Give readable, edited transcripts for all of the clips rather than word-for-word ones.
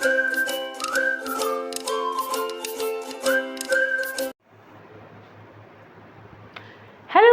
Hello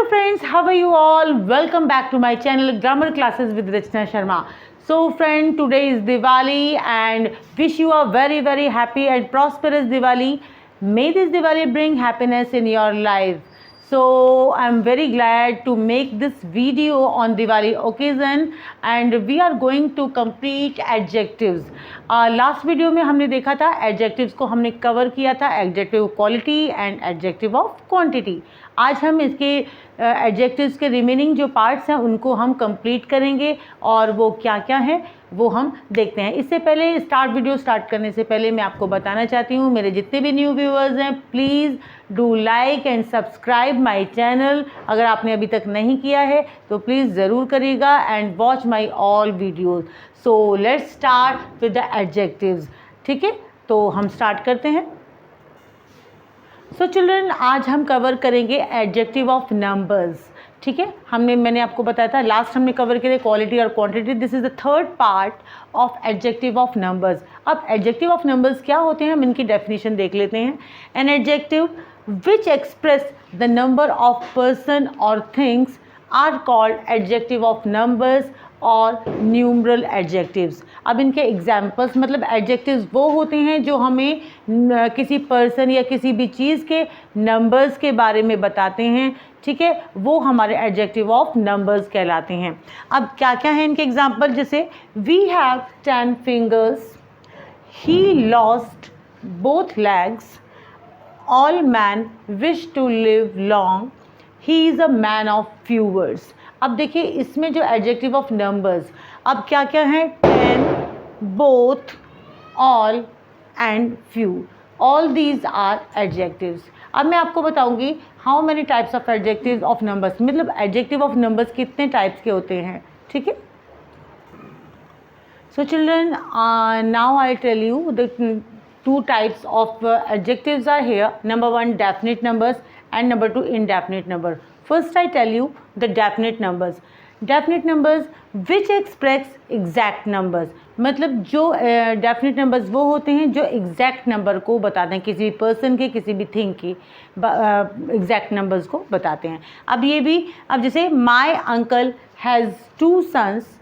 friends, how are you all? Welcome back to my channel Grammar Classes with Rachna Sharma. So friend, today is Diwali and wish you a very happy and prosperous Diwali. May this Diwali bring happiness in your life. So I'm very glad to make this video on Diwali occasion and we are going to complete adjectives. Last video में हमने देखा था adjectives को हमने cover किया था, adjective quality and adjective of quantity. आज हम इसके एडजेक्टिव्स के रिमेनिंग जो पार्ट्स हैं उनको हम कंप्लीट करेंगे और वो क्या क्या हैं वो हम देखते हैं. इससे पहले वीडियो स्टार्ट करने से पहले मैं आपको बताना चाहती हूँ, मेरे जितने भी न्यू व्यूअर्स हैं please do like and subscribe my channel. अगर आपने अभी तक नहीं किया है तो प्लीज़ ज़रूर करिएगा and watch my all videos. So let's start with the adjectives. ठीक है, तो हम स्टार्ट करते हैं. सो चिल्ड्रन, आज हम कवर करेंगे एडजेक्टिव ऑफ नंबर्स. ठीक है, मैंने आपको बताया था लास्ट हमने कवर किए थे क्वालिटी और quantity. This is the third part of adjective of numbers. अब एडजेक्टिव ऑफ नंबर्स क्या होते हैं हम इनकी डेफिनेशन देख लेते हैं. An adjective which express the number of person और things are called adjective of numbers और न्यूमरल एडजेक्टिव्स. अब इनके एग्जाम्पल्स मतलब एडजेक्टिव्स वो होते हैं जो हमें किसी पर्सन या किसी भी चीज़ के नंबर्स के बारे में बताते हैं. ठीक है, वो हमारे एडजेक्टिव ऑफ नंबर्स कहलाते हैं. अब क्या क्या है इनके एग्जाम्पल, जैसे we have 10 fingers, he lost both legs, all man wish to live long, he is a man of few words. अब देखिए इसमें जो एडजेक्टिव ऑफ नंबर्स अब क्या क्या हैं, 10, both, all and few, all these are adjectives. अब मैं आपको बताऊंगी how many types of adjectives of numbers, मतलब एडजेक्टिव ऑफ नंबर्स कितने टाइप्स के होते हैं. ठीक है, so children now I tell you the two types of adjectives are here. Number 1, definite numbers, and number 2, indefinite number. First I tell you the definite numbers. Definite numbers which express exact numbers. मतलब जो definite numbers वो होते हैं जो exact number को बताते हैं, किसी person के किसी भी thing की exact numbers को बताते हैं. अब ये भी, अब जैसे my uncle has 2 sons,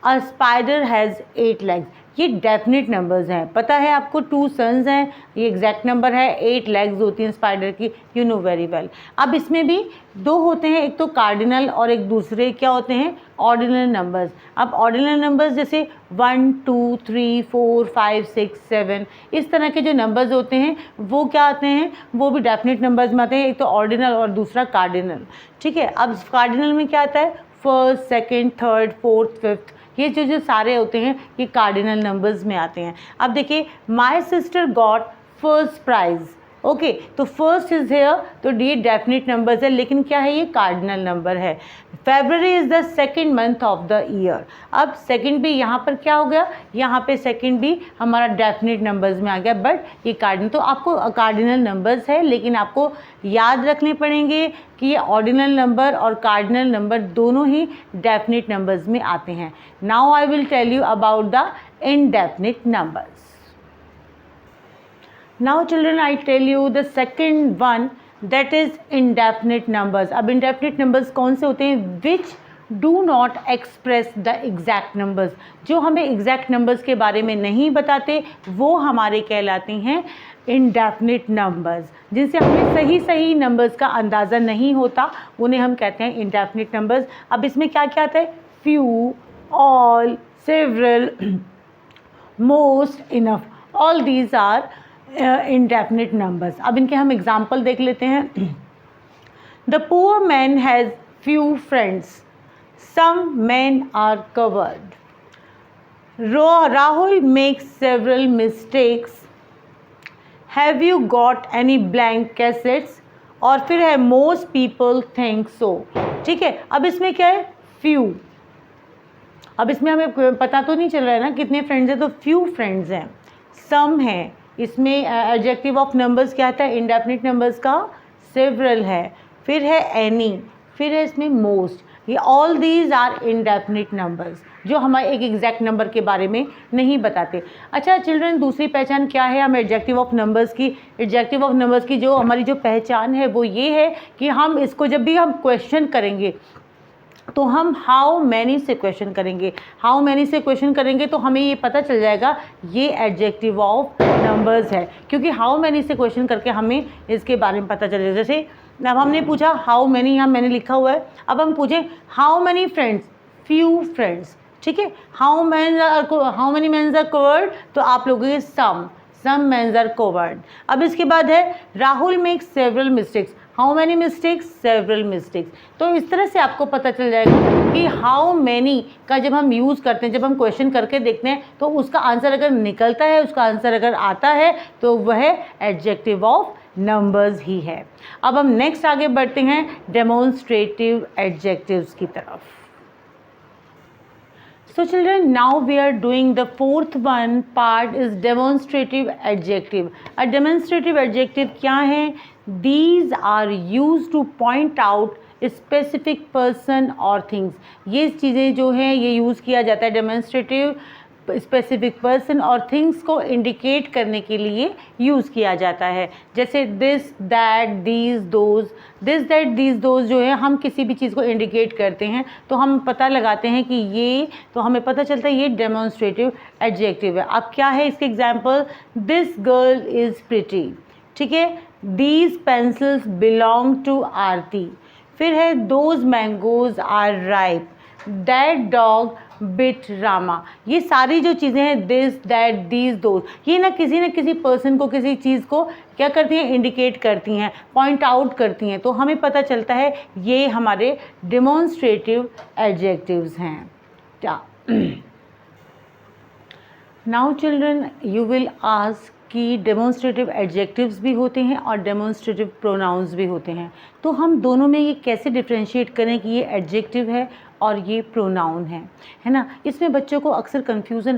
a spider has 8 legs. ये डेफिनेट नंबर्स हैं, पता है आपको. 2 सन्स हैं, ये एग्जैक्ट नंबर है. 8 लेग्स होती हैं स्पाइडर की, यू नो वेरी वेल. अब इसमें भी 2 होते हैं, एक तो कार्डिनल और एक दूसरे क्या होते हैं, ऑर्डिनल नंबर्स. अब ऑर्डिनल नंबर्स जैसे 1, 2, 3, 4, 5, 6, 7 इस तरह के जो नंबर्स होते हैं वो क्या आते हैं, वो भी डेफिनेट नंबर्स में आते हैं. एक तो ऑर्डिनल और दूसरा कार्डिनल. ठीक है, अब कार्डिनल में क्या आता है, first, second, third, fourth, fifth, ये जो सारे होते हैं ये कार्डिनल नंबर्स में आते हैं. अब देखिए my sister got first prize. Okay, तो फर्स्ट इज़ हेयर, तो ये डेफिनेट नंबर्स है लेकिन क्या है, ये कार्डिनल नंबर है. February is the second month of the year. अब सेकेंड भी यहाँ पर क्या हो गया, यहाँ पे सेकेंड भी हमारा डेफिनेट नंबर्स में आ गया, बट ये कार्डिनल. तो आपको कार्डिनल नंबर्स है लेकिन आपको याद रखने पड़ेंगे कि ये ऑर्डिनल नंबर और कार्डिनल नंबर दोनों ही डेफिनेट नंबर्स में आते हैं. Now I will tell you about the indefinite numbers. Now children, I tell you the second one, that is indefinite numbers. अब indefinite numbers कौन से होते हैं, which do not express the exact numbers. जो हमें exact numbers के बारे में नहीं बताते वो हमारे कहलाते हैं indefinite numbers. जिनसे हमें सही numbers का अंदाज़ा नहीं होता उन्हें हम कहते हैं indefinite numbers. अब इसमें क्या क्या आता है, few, all, several, most, enough, all these are indefinite numbers. अब इनके हम एग्जाम्पल देख लेते हैं. The poor man has few friends. Some men are covered. Rahul makes several mistakes. Have you got any blank cassettes? और फिर है most people think so. ठीक है, अब इसमें क्या है, few. अब इसमें हमें पता तो नहीं चल रहा है ना कितने फ्रेंड्स हैं, तो few फ्रेंड्स हैं. some हैं, इसमें एडजेक्टिव ऑफ नंबर्स क्या आता है, इंडेफिनिट नंबर्स का सेवरल है. फिर है एनी, फिर है इसमें मोस्ट. ये all these are indefinite numbers. जो हमारे एक एग्जैक्ट नंबर के बारे में नहीं बताते। अच्छा चिल्ड्रन, दूसरी पहचान क्या है हम एडजेक्टिव ऑफ नंबर्स की? एडजेक्टिव ऑफ नंबर्स की जो हमारी जो पहचान है वो ये है कि हम इसको जब भी हम क्वेश्चन करेंगे तो हम हाउ मैनी से क्वेश्चन करेंगे। हाउ मैनी से क्वेश्चन करेंगे तो हमें ये पता चल जाएगा ये एडजेक्टिव ऑफ नंबर्स है, क्योंकि हाउ मैनी से क्वेश्चन करके हमें इसके बारे में पता चल जाएगा। जैसे अब हमने पूछा हाउ मैनी, यहाँ मैंने लिखा हुआ है, अब हम पूछें how many friends, few friends, ठीक है। How many mens are covered, तो आप लोगों के सम मेन्स आर कवर्ड। अब इसके बाद है Rahul makes several mistakes, how many mistakes, several mistakes. तो इस तरह से आपको पता चल जाएगा कि हाउ मैनी का जब हम यूज़ करते हैं, जब हम क्वेश्चन करके देखते हैं तो उसका आंसर अगर निकलता है, उसका आंसर अगर आता है तो वह एडजेक्टिव ऑफ नंबर्स ही है। अब हम नेक्स्ट आगे बढ़ते हैं डेमोन्स्ट्रेटिव एडजेक्टिव्स की तरफ। So children, now we are doing the fourth one part is demonstrative adjective. A demonstrative adjective क्या है? These are used to point out a specific person or things. ये चीज़ें जो हैं ये यूज़ किया जाता है डेमोन्स्ट्रेटिव स्पेसिफिक पर्सन और थिंग्स को इंडिकेट करने के लिए यूज़ किया जाता है। जैसे this, that, these, those. This, that, these, those जो है हम किसी भी चीज़ को इंडिकेट करते हैं तो हम पता लगाते हैं कि ये, तो हमें पता चलता है ये डेमोन्स्ट्रेटिव एडजेक्टिव है। अब क्या है इसके example? This girl is pretty, ठीक है। These pencils belong to Aarti. फिर है those mangoes are ripe, that dog bit Rama. ये सारी जो चीज़ें हैं दिस, दैट, दीज, दोज, ये ना किसी पर्सन को, किसी चीज़ को क्या करती हैं? इंडिकेट करती हैं, पॉइंट आउट करती हैं। तो हमें पता चलता है ये हमारे डेमोन्स्ट्रेटिव एडजेक्टिव्स हैं। क्या now children you will ask कि डेमोन्स्ट्रेटिव एडजेक्टिव्स भी होते हैं और डेमोन्स्ट्रेटिव प्रोनाउंस भी होते हैं, तो हम दोनों में ये कैसे डिफ्रेंशिएट करें कि ये एडजेक्टिव है और ये प्रोनाउन है ना। इसमें बच्चों को अक्सर कन्फ्यूज़न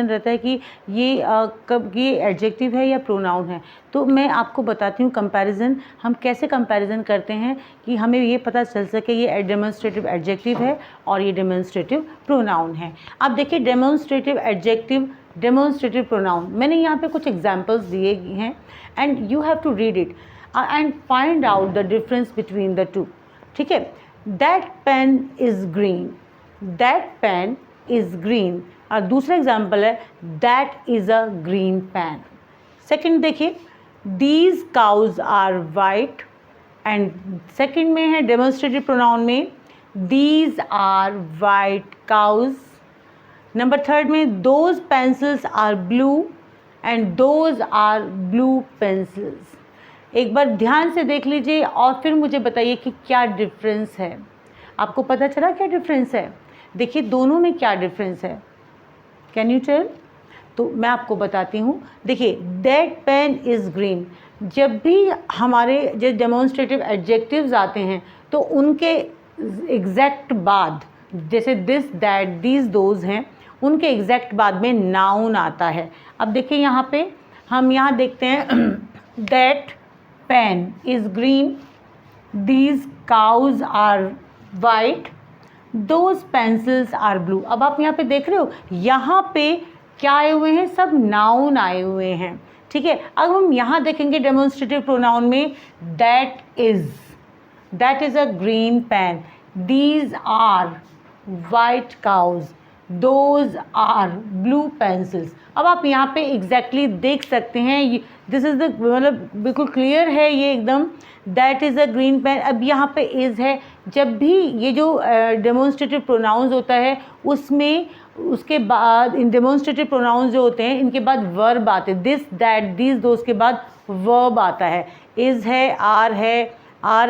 रहता है कि ये कब ये एडजेक्टिव है या प्रोनाउन है। तो मैं आपको बताती हूँ कंपैरिजन, हम कैसे कंपैरिजन करते हैं कि हमें ये पता चल सके ये डेमोन्स्ट्रेटिव एडजेक्टिव है और ये डेमोन्स्ट्रेटिव प्रोनाउन है। अब देखिए डेमोन्स्ट्रेटिव एडजेक्टिव, डेमोन्स्ट्रेटिव प्रोनाउन, मैंने यहाँ पे कुछ एग्जाम्पल्स दिए हैं and you have to read it and find out the difference between the two, ठीक है। That pen is green, that pen is green. और दूसरा एग्जाम्पल है that is a green pen. Second देखिए these cows are white, and second में है demonstrative pronoun में these are white cows. Number third में those pencils are blue and those are blue pencils. एक बार ध्यान से देख लीजिए और फिर मुझे बताइए कि क्या डिफरेंस है। आपको पता चला क्या डिफरेंस है? देखिए दोनों में क्या डिफरेंस है, कैन यू टेल? तो मैं आपको बताती हूँ। देखिए दैट पेन इज़ ग्रीन, जब भी हमारे जो डेमोन्स्ट्रेटिव एडजेक्टिव्स आते हैं तो उनके एग्जैक्ट बाद, जैसे दिस, दैट, दीज, दोज हैं, उनके एग्जैक्ट बाद में नाउन आता है। अब देखिए यहाँ पे हम यहाँ देखते हैं that pen is green, these cows are white, those pencils are blue. अब आप यहाँ पे देख रहे हो यहाँ पे क्या आए हुए हैं? सब नाउन आए हुए हैं, ठीक है। अब हम यहाँ देखेंगे डेमोन्स्ट्रेटिव प्रोनाउन में that is a green pen, these are white cows, those are blue pencils. अब आप यहाँ पे एग्जैक्टली देख सकते हैं, दिस इज़ द, मतलब बिल्कुल क्लियर है ये एकदम, that is a green pen. अब यहाँ पे इज़ है, जब भी ये जो डेमोन्स्ट्रेटिव प्रोनाउंस होता है उसमें उसके बाद इन डेमोन्स्ट्रेटिव प्रोनाउंस जो होते हैं इनके बाद वर्ब आते हैं, दिस, दैट, दीज, दोज के बाद वर्ब आता है, इज़ है, आर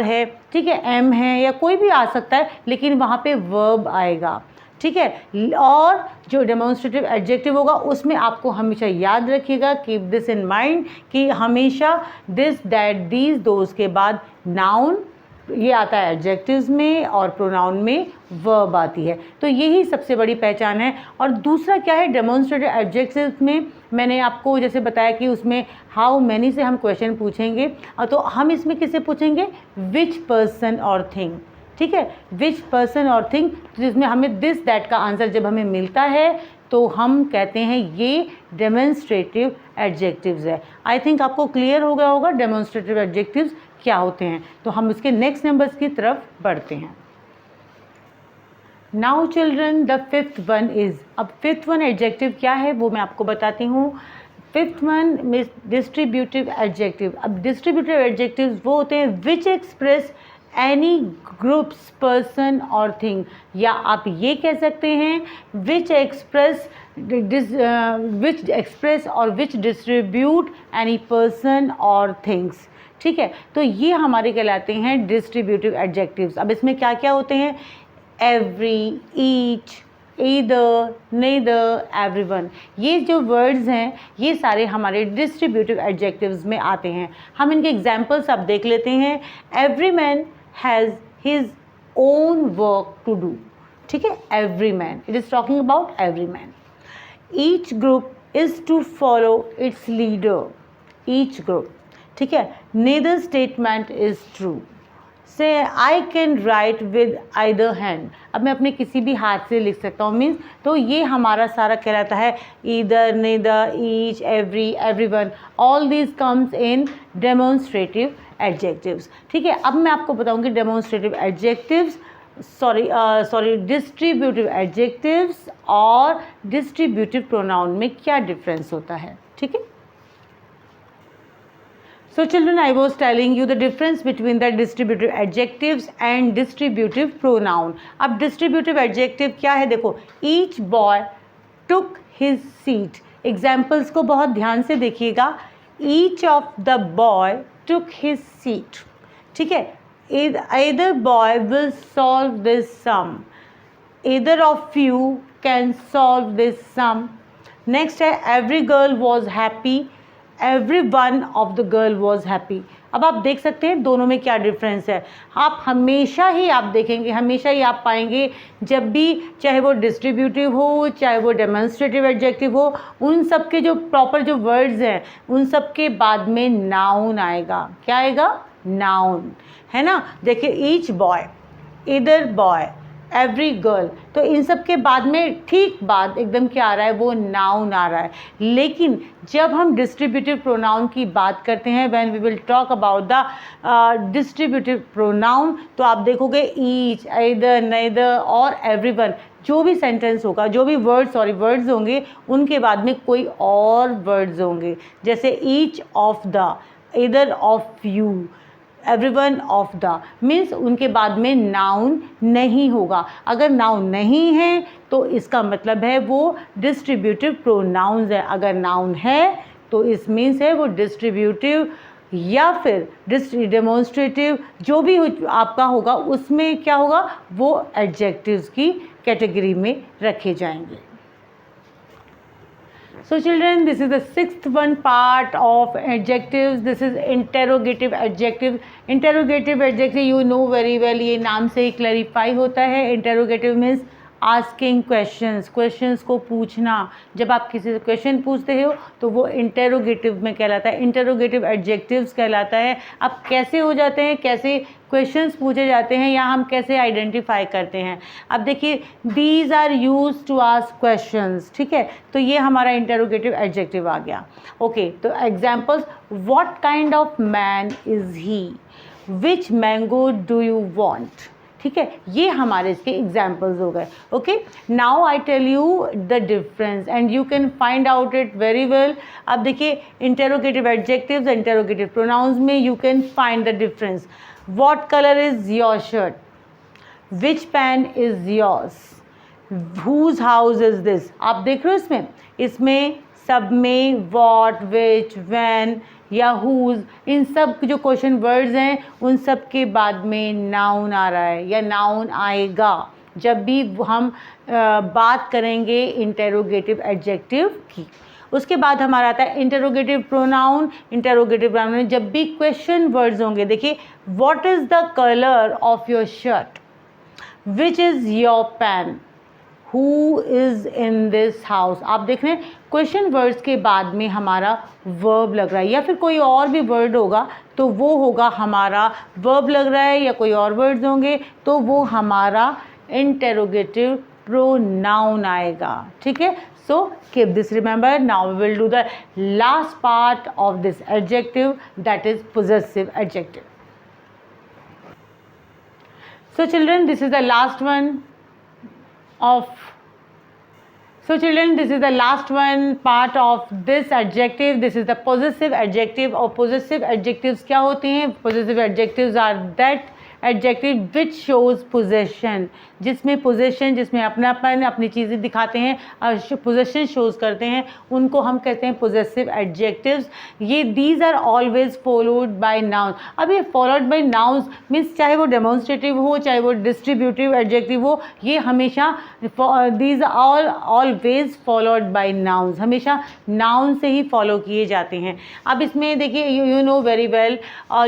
है, ठीक है, एम है या कोई भी आ सकता है, लेकिन वहाँ पे वर्ब आएगा, ठीक है। और जो डेमोन्स्ट्रेटिव एडजेक्टिव होगा उसमें आपको हमेशा याद रखिएगा, कीप दिस इन माइंड, कि हमेशा दिस, दैट, दीज, दोज के बाद नाउन ये आता है एडजेक्टिव्स में और प्रोनाउन में वर्ब आती है। तो यही सबसे बड़ी पहचान है। और दूसरा क्या है, डेमोन्स्ट्रेटिव एडजेक्टिव्स में मैंने आपको जैसे बताया कि उसमें हाउ मैनी से हम क्वेश्चन पूछेंगे, तो हम इसमें किससे पूछेंगे? विच पर्सन और थिंग, ठीक है, विच पर्सन और थिंग, जिसमें हमें दिस दैट का आंसर जब हमें मिलता है तो हम कहते हैं ये डेमोन्स्ट्रेटिव एडजेक्टिव्स है। आई थिंक आपको क्लियर हो गया होगा डेमोन्स्ट्रेटिव एडजेक्टिव्स क्या होते हैं। तो हम इसके नेक्स्ट नंबर्स की तरफ बढ़ते हैं। Now children the fifth one is, अब फिफ्थ वन एडजेक्टिव क्या है वो मैं आपको बताती हूँ। Fifth one means distributive adjective. अब डिस्ट्रीब्यूटिव एडजेक्टिव्स वो होते हैं which express any groups person और थिंग, या आप ये कह सकते हैं विच एक्सप्रेस और विच डिस्ट्रीब्यूट एनी पर्सन और थिंग्स। ठीक है, तो ये हमारे कहलाते हैं डिस्ट्रीब्यूटिव एडजेक्टिव्स। अब इसमें क्या क्या होते हैं, every, each, either, neither, everyone, ये जो वर्ड्स हैं ये सारे हमारे डिस्ट्रीब्यूटिव एडजेक्टिव्स में आते हैं। हम इनके एग्जाम्पल्स अब देख लेते हैं। Every man has his own work to do. ठीक है, every man, it is talking about every man. Each group is to follow its leader, each group. ठीक है, neither statement is true. Say I can write with either hand, अब मैं अपने किसी भी हाथ से लिख सकता हूँ, मीन्स तो ये हमारा सारा कहलाता है either, neither, each, every, everyone, all these comes in demonstrative adjectives. ठीक है, अब मैं आपको बताऊँगी डेमोन्स्ट्रेटिव एडजेक्टिव्स डिस्ट्रीब्यूटिव एडजेक्टिव्स और डिस्ट्रीब्यूटिव प्रोनाउन में क्या डिफरेंस होता है। ठीक है, so children, I was telling you the difference between the distributive adjectives and distributive pronoun. अब distributive adjective क्या है, देखो, each boy took his seat. Examples को बहुत ध्यान से देखिएगा। each of the boy took his seat. ठीक है, either boy will solve this sum, either of you can solve this sum. next है every girl was happy, every one of the girl was happy. अब आप देख सकते हैं दोनों में क्या डिफरेंस है। आप हमेशा ही आप देखेंगे, हमेशा ही आप पाएंगे जब भी, चाहे वो डिस्ट्रीब्यूटिव हो, चाहे वो डेमोन्स्ट्रेटिव एडजेक्टिव हो, उन सब के जो प्रॉपर जो वर्ड्स हैं उन सब के बाद में नाउन आएगा। क्या आएगा, नाउन, है ना। देखिए, ईच बॉय, इधर बॉय, एवरी गर्ल, तो इन सब के बाद में ठीक बाद एकदम क्या आ रहा है, वो नाउन आ रहा है। लेकिन जब हम डिस्ट्रीब्यूटिव प्रोनाउन की बात करते हैं, when we will talk about the distributive pronoun, तो आप देखोगे ईच, ईदर, नेदर और एवरीवन, जो भी सेंटेंस होगा, जो भी वर्ड्स होंगे, उनके बाद में कोई और वर्ड्स होंगे, जैसे each of the, either of you, everyone of the, means उनके बाद में नाउन नहीं होगा। अगर नाउन नहीं है तो इसका मतलब है वो डिस्ट्रीब्यूटिव प्रोनाउंस है। अगर नाउन है तो इस मीन्स है वो डिस्ट्रीब्यूटिव या फिर डेमोन्स्ट्रेटिव, जो भी आपका होगा उसमें क्या होगा, वो एडजेक्टिव्स की कैटेगरी में रखे जाएंगे। So children, this is the sixth one part of adjectives. This is interrogative adjective. Interrogative adjective you know very well, ये नाम से ही clarify होता है। Interrogative means asking questions, questions को पूछना। जब आप किसी से क्वेश्चन पूछते हो तो वो इंटेरोगेटिव में कहलाता है, इंटेरोगेटिव एडजेक्टिव्स कहलाता है। अब कैसे हो जाते हैं, कैसे क्वेश्चंस पूछे जाते हैं या हम कैसे आइडेंटिफाई करते हैं। अब देखिए, these are use to ask questions. ठीक है, तो ये हमारा इंटेरोगेटिव एडजेक्टिव आ गया। ओके, तो examples, what kind of man is he, which mango do you want. ठीक है, ये हमारे इसके एग्जाम्पल्स हो गए। Okay, now I tell you the difference and you can find out it very well. अब देखिए, इंटेरोगेटिव एडजेक्टिव्स, इंटेरोगेटिव प्रोनाउंस में you can find the difference. What color is your shirt? Which pen is yours? Whose house is this? आप देख रहे हो इसमें सब में what, which, when या whose, इन सब जो क्वेश्चन वर्ड्स हैं उन सब के बाद में नाउन आ रहा है या नाउन आएगा जब भी हम बात करेंगे इंटेरोगेटिव एडजेक्टिव की। उसके बाद हमारा आता है इंटेरोगेटिव प्रोनाउन। इंटेरोगेटिव प्रोनाउन में जब भी क्वेश्चन वर्ड्स होंगे, देखिए, what is the colour of your shirt, which is your pen, who is in this house. आप देख रहे हैं क्वेश्चन वर्ड्स के बाद में हमारा वर्ब लग रहा है, या फिर कोई और भी वर्ड होगा तो वो होगा हमारा वर्ब लग रहा है, या कोई और वर्ड्स होंगे तो वो हमारा इंटेरोगेटिव प्रोनाउन आएगा। ठीक है, so keep this remember. Now we will do the last part of this adjective, that is possessive adjective. So children, this is the last one part of this adjective. This is the possessive adjective. और possessive adjectives क्या होते हैं? Possessive adjectives are that adjective which shows possession, जिसमें possession, जिसमें अपनापन, अपनी चीज़ें दिखाते हैं और possession shows करते हैं, उनको हम कहते हैं possessive adjectives. ये these are always followed by nouns. अब ये followed by nouns means चाहे वो demonstrative हो, चाहे वो distributive adjective हो, ये हमेशा these are all always followed by nouns, हमेशा noun से ही follow किए जाते हैं. अब इसमें देखिए you know very well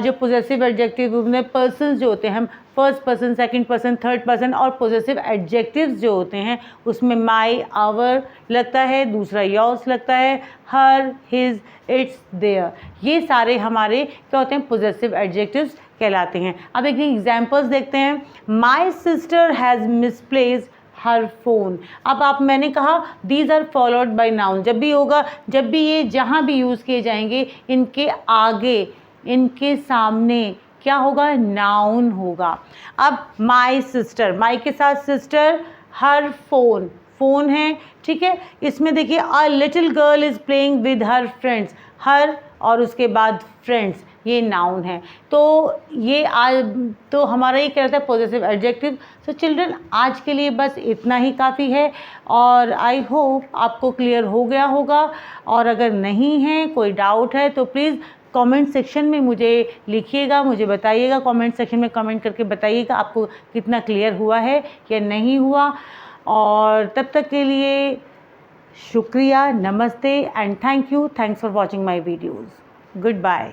जो possessive adjective में persons जो होते हैं, हम first person, second person, third person, और पोजेसिव एडजेक्टिव्स जो होते हैं उसमें माई, आवर लगता है, दूसरा योर्स लगता है, हर, हिज, इट्स, देयर, ये सारे हमारे क्या होते हैं? पोजेसिव एडजेक्टिव्स कहलाते हैं. अब एक एग्जांपल्स देखते हैं. My sister has misplaced her phone. अब मैंने कहा these are followed by noun. जब भी होगा, जब भी ये जहाँ भी यूज़ किए जाएंगे, इनके आगे, इनके सामने क्या होगा? नाउन होगा. अब माई सिस्टर, माई के साथ सिस्टर, हर फोन, फ़ोन है. ठीक है, इसमें देखिए a little girl is playing with her friends, her और उसके बाद फ्रेंड्स, ये नाउन है. तो ये तो हमारा ये क्या रहता है? Positive adjective. सो चिल्ड्रन, आज के लिए बस इतना ही काफ़ी है और आई होप आपको क्लियर हो गया होगा. और अगर नहीं है, कोई डाउट है तो प्लीज़ कमेंट सेक्शन में मुझे लिखिएगा, मुझे बताइएगा. कमेंट सेक्शन में कमेंट करके बताइएगा आपको कितना क्लियर हुआ है या नहीं हुआ. और तब तक के लिए शुक्रिया, नमस्ते and thank you. Thanks for watching my videos. Good bye.